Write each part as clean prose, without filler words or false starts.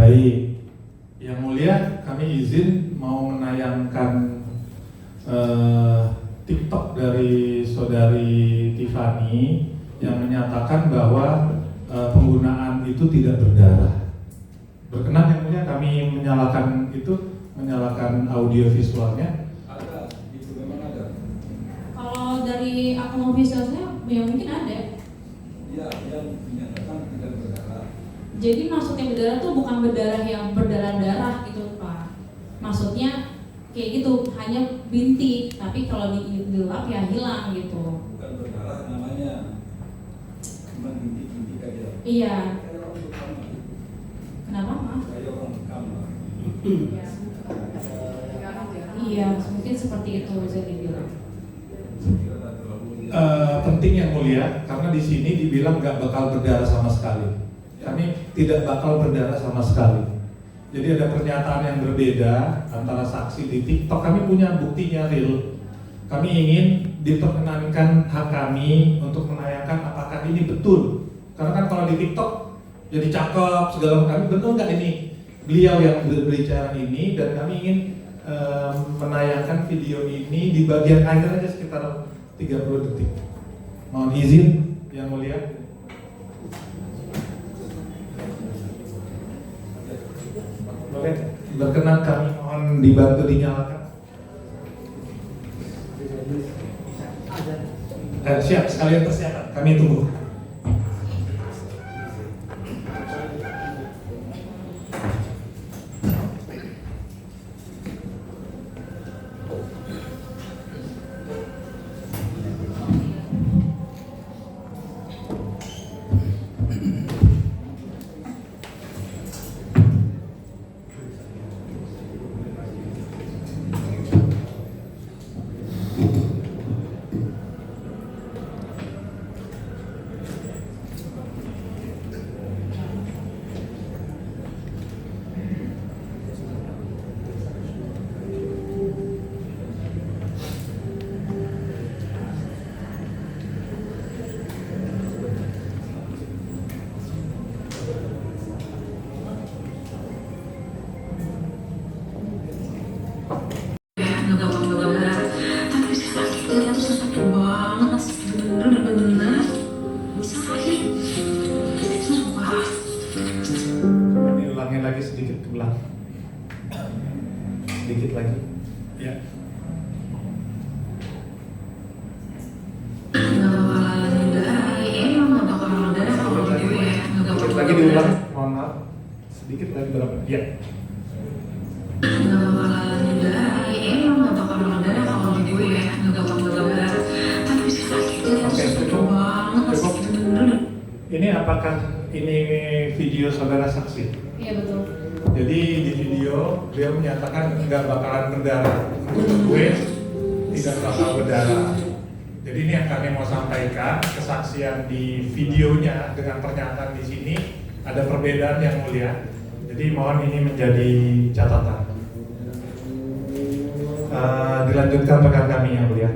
Baik, Yang Mulia, kami izin mau menayangkan TikTok dari saudari Tiffany yang menyatakan bahwa penggunaan itu tidak berdarah. Berkenan Yang Mulia kami menyalakan audio visualnya. Ada, itu memang ada. Kalau dari akun officialnya, ya mungkin ada. Iya, yang menyatakan tidak berdarah. Jadi maksudnya berdarah tuh bukan berdarah yang berdarah-darah gitu Pak. Maksudnya kayak gitu, hanya bintik, tapi kalau dilap ya hilang gitu. Bukan berdarah namanya, cuma bintik-bintik aja. Iya. Kayak orang bekam lah. Kenapa Mas? Kayak orang bekam lah. Iya, mungkin seperti itu bisa dibilang. Saya kira tak terlalu. Penting Yang Mulia, karena di sini dibilang nggak bakal berdarah sama sekali. Kami tidak bakal berdarah sama sekali. Jadi ada pernyataan yang berbeda antara saksi di TikTok. Kami punya buktinya real. Kami ingin diperkenankan hak kami untuk menayangkan apakah ini betul. Karena kan kalau di TikTok jadi cakep segala macam. Kami betul nggak ini beliau yang berbicara ini, dan kami ingin menayangkan video ini di bagian akhir aja sekitar 30 detik. Mohon izin Yang Mulia. Boleh, berkenan kami mohon dibantu dinyalakan. Siap, sekalian persiapan, kami tunggu. Diulangi lagi sedikit ke belakang. Sedikit lagi. Ya. Sedikit lagi diulang. Mohon maaf. Sedikit lagi berapa? Ya. Oke, cukup. Ini apakah ini video saudara saksi? Iya betul. Jadi di video dia menyatakan nggak bakalan berdarah. Untuk gue tidak bakal berdarah. Jadi ini yang kami mau sampaikan, kesaksian di videonya dengan pernyataan di sini ada perbedaan Yang Mulia. Jadi mohon ini menjadi catatan. Dilanjutkan rekan kami Yang Mulia.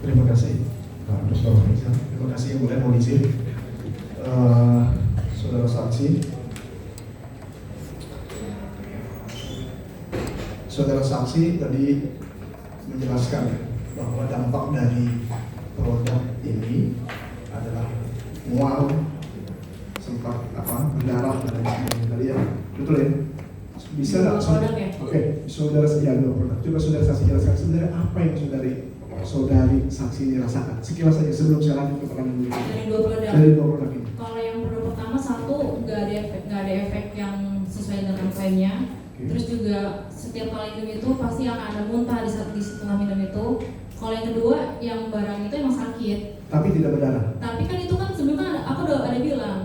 Terima kasih Pak Dr. Faisal. Terima kasih Yang Mulia Polisi. Saudara saksi, saudara saksi tadi menjelaskan bahwa dampak dari produk ini adalah mual, sempat berdarah dan lain sebagainya tadi ya, betul ya? Bisa nggak? Produk ya? Oke, saudara dua produk. Coba saudara saksi jelaskan sebenarnya apa yang saudari saksi ini rasakan. Sekilas saja sebelum saya lanjut ke pertanyaan berikutnya. Dari dua produk ini. Kalau yang produk pertama satu nggak ada efek yang sesuai dengan klaimnya. Oke. Terus juga setiap kali minum itu pasti akan ada muntah di setelah minum itu. Kalau yang kedua yang barang itu emang sakit. Tapi tidak berdarah. Tapi kan itu kan sebelumnya aku udah ada bilang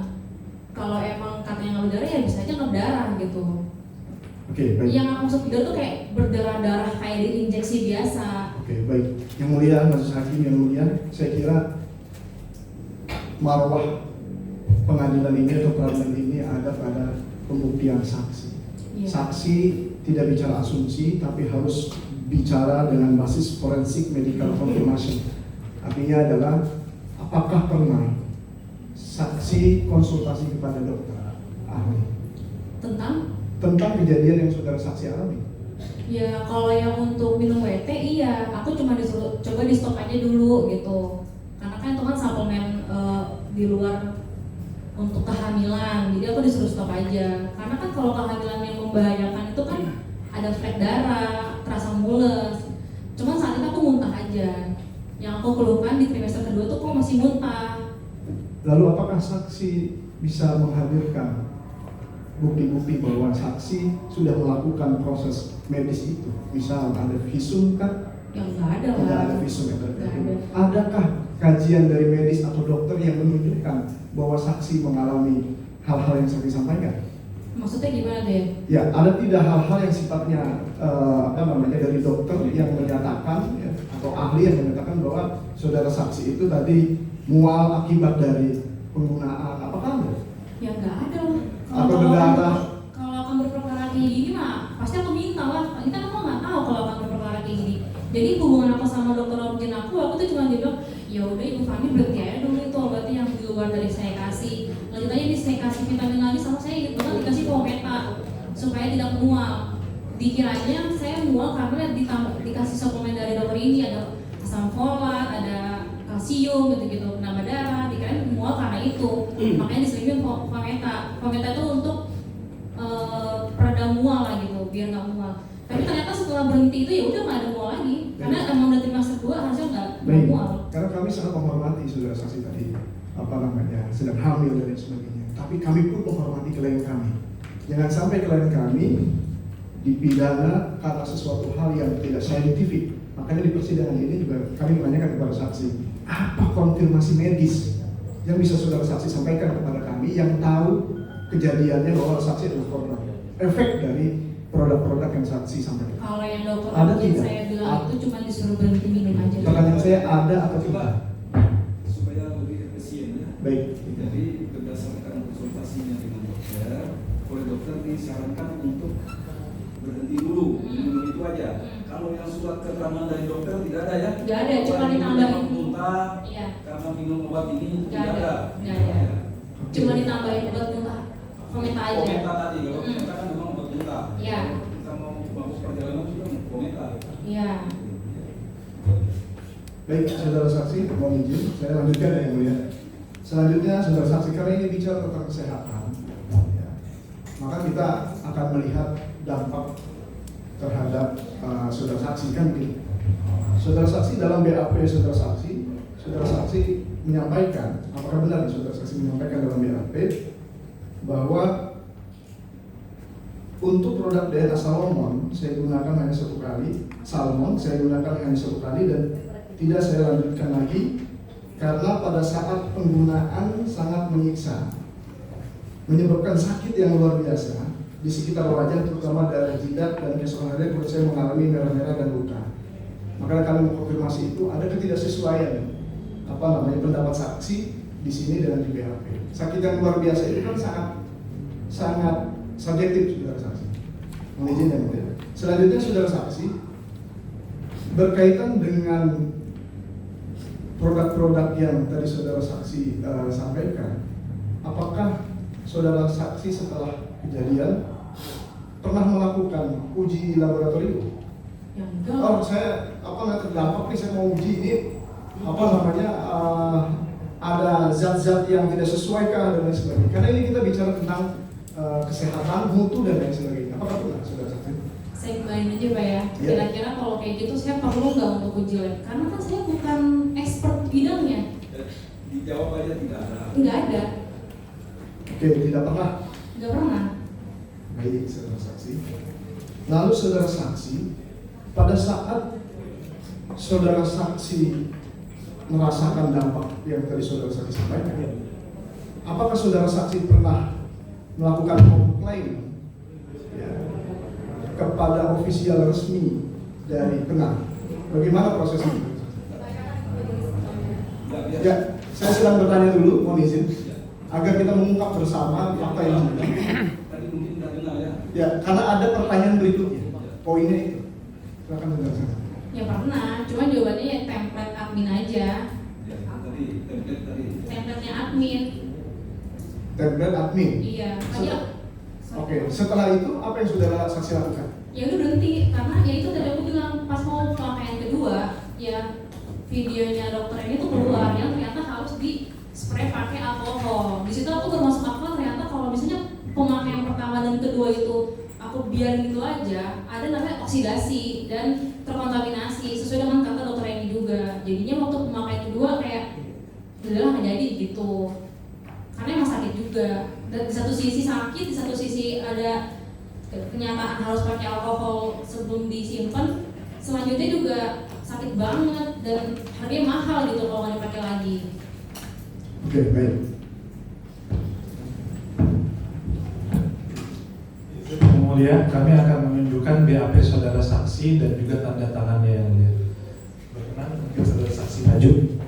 kalau emang katanya nggak berdarah ya bisa aja nggak berdarah gitu. Oke, baik. Yang aku maksud berdarah tuh kayak berdarah-darah kayak diinjeksi biasa. Oke, baik. Yang Mulia, maksud hakim yang mulia, saya kira marwah pengadilan ini atau peradilan ini ada pada pembuktian saksi. Iya. Saksi tidak bicara asumsi, tapi harus bicara dengan basis forensik medical confirmation. Artinya adalah apakah pernah saksi konsultasi kepada dokter ahli tentang kejadian yang saudara saksi alami? Ya kalau yang untuk minum WT iya, aku cuma disuruh coba di stop aja dulu gitu. Karena kan itu kan suplemen di luar untuk kehamilan, jadi aku disuruh stop aja. Karena kan kalau kehamilan yang membahayakan itu kan ada flek darah, terasa mules. Cuman saat itu aku muntah aja. Yang aku keluhkan di trimester kedua tuh kok masih muntah. Lalu apakah saksi bisa menghadirkan bukti-bukti bahwa saksi sudah melakukan proses medis itu? Misal ada visum kan? Ya nggak ada lah. Tidak ada visum ya? Nggak ada. Adakah kajian dari medis atau dokter yang menunjukkan bahwa saksi mengalami hal-hal yang saksi sampaikan? Maksudnya gimana deh? Ya, ada tidak hal-hal yang sifatnya dari dokter yang menyatakan ya, atau ahli yang menyatakan bahwa saudara saksi itu tadi mual akibat dari penggunaan apakah ada? Ya nggak ada lah. Atau berdarah? Kalau akan berperkara kayak gini mah pasti aku minta lah. Ini kan aku nggak tahu kalau akan berperkara kayak gini. Jadi hubungan aku sama dokter Romkin aku tuh cuma bilang ya udah Ibu Fani berhenti aja dulu itu obatnya yang di luar dari saya kasih. Lanjut aja nih saya kasih vitamin lagi sama saya ingat banget dikasih Fometa supaya tidak mual. Dikiranya saya mual karena dikasih suplemen dari dokter ini ada asam folat, ada kalsium gitu-gitu, penambah darah. Dikirain mual karena itu. Makanya diselipin Fometa. Fometa itu untuk peredam mual lah gitu, biar nggak mual. Tapi ternyata setelah berhenti itu ya udah nggak ada mual lagi. Karena emang udah trimester 2 harusnya nggak mual. Karena kami sangat menghormati saudara saksi tadi sedang hamil dan lain sebagainya. Tapi kami pun menghormati klien kami. Jangan sampai klien kami dipidana karena sesuatu hal yang tidak saintifik. Makanya di persidangan ini juga kami menanyakan kepada saksi, apa konfirmasi medis yang bisa saudara saksi sampaikan kepada kami yang tahu kejadiannya bahwa saksi adalah korban efek dari produk-produk yang saksi sampaikan. Kalau yang dokter Ada mungkin tidak? saya bilang itu cuma disuruh berhenti minum aja. Pertanyaan saya ada atau tidak? Supaya lebih efisien ya. Baik. Jadi berdasarkan konsultasinya dengan dokter, oleh dokter disarankan untuk berhenti dulu, minum itu aja. Kalau yang surat keterangan dari dokter tidak ada ya? Nggak ada, cuma ditambahin. Muntah, Iya. karena minum obat ini Nggak tidak ada. ada. Nggak ada. Cuma ditambahin obat muntah. Kometa aja. Kometa tadi, kalau kometa kan memang obat muntah. Iya. Kita mau masuk perjalanan juga kometa. Iya. Baik, saudara saksi, mohon izin, saya lanjutkan ya, yang mulia. Selanjutnya, saudara saksi, karena ini bicara tentang kesehatan, ya, maka kita akan melihat dampak terhadap saudara saksi kan begini. Saudara saksi dalam BAP saudara saksi menyampaikan, apakah benar saudara saksi menyampaikan dalam BAP bahwa untuk produk DNA salmon saya gunakan hanya satu kali, dan tidak saya lanjutkan lagi karena pada saat penggunaan sangat menyiksa, menyebabkan sakit yang luar biasa di sekitar wajah, terutama daerah jidat dan kesonaria. Kulit saya mengalami merah-merah dan luka. Maka kami mengkonfirmasi itu ada ketidaksesuaian pendapat saksi di sini dengan di BAP. Sakit yang luar biasa itu kan sangat subjektif saudara saksi. Mohon izin yang mulia. Selanjutnya saudara saksi berkaitan dengan produk-produk yang tadi saudara saksi sampaikan, apakah saudara saksi setelah kejadian pernah melakukan uji laboratorium? Ya enggak. Oh, saya nggak terdampak nih, saya mau uji ini ada zat-zat yang tidak sesuai kah dan lain sebagainya. Karena ini kita bicara tentang kesehatan, mutu dan lain sebagainya. Apakah pernah saudara saksi? Saya kembaliin aja Pak ya. Iya. Kira-kira kalau kayak gitu saya perlu nggak untuk uji lab? Karena kan saya bukan expert bidangnya. Dijawab aja tidak ada. Nggak ada. Oke, tidak pernah. Nggak pernah. Baik, saudara saksi. Lalu saudara saksi, pada saat saudara saksi merasakan dampak yang tadi saudara saksi sampaikan, apakah saudara saksi pernah melakukan komplain kepada ofisial resmi dari Penang? Bagaimana prosesnya? Ya, saya sedang bertanya dulu, mohon izin, agar kita mengungkap bersama fakta yang ada. Tadi mungkin tidak dengar ya. Ya, karena ada pertanyaan berikutnya. Poinnya itu. Silakan saudara saksi. Ya pernah. Cuma jawabannya ya template admin aja. Ya, kita tadi, template tadi. Template-nya admin. Template admin. Iya. Aja. Oke, setelah itu apa yang saudara saksi lakukan? Ya udah berhenti karena ya itu tadi aku bilang pas mau pemakaian kedua ya videonya dokter ini tuh keluar yang ternyata harus di spray pakai alkohol. Di situ aku baru masuk akal ternyata kalau misalnya pemakaian pertama dan kedua itu aku biarin gitu aja, ada namanya oksidasi dan terkontaminasi sesuai dengan kata dokter ini juga. Jadinya waktu pemakaian kedua kayak udah nggak jadi gitu. Karena emang sakit juga. Dan di satu sisi sakit, di satu sisi ada kenyataan harus pakai alkohol sebelum disimpan. Selanjutnya juga sakit banget dan harganya mahal gitu kalau nggak dipakai lagi. Oke, baik. Yang mulia, kami akan menunjukkan BAP saudara saksi dan juga tanda tangannya yang mulia. Berkenan mungkin saudara saksi maju.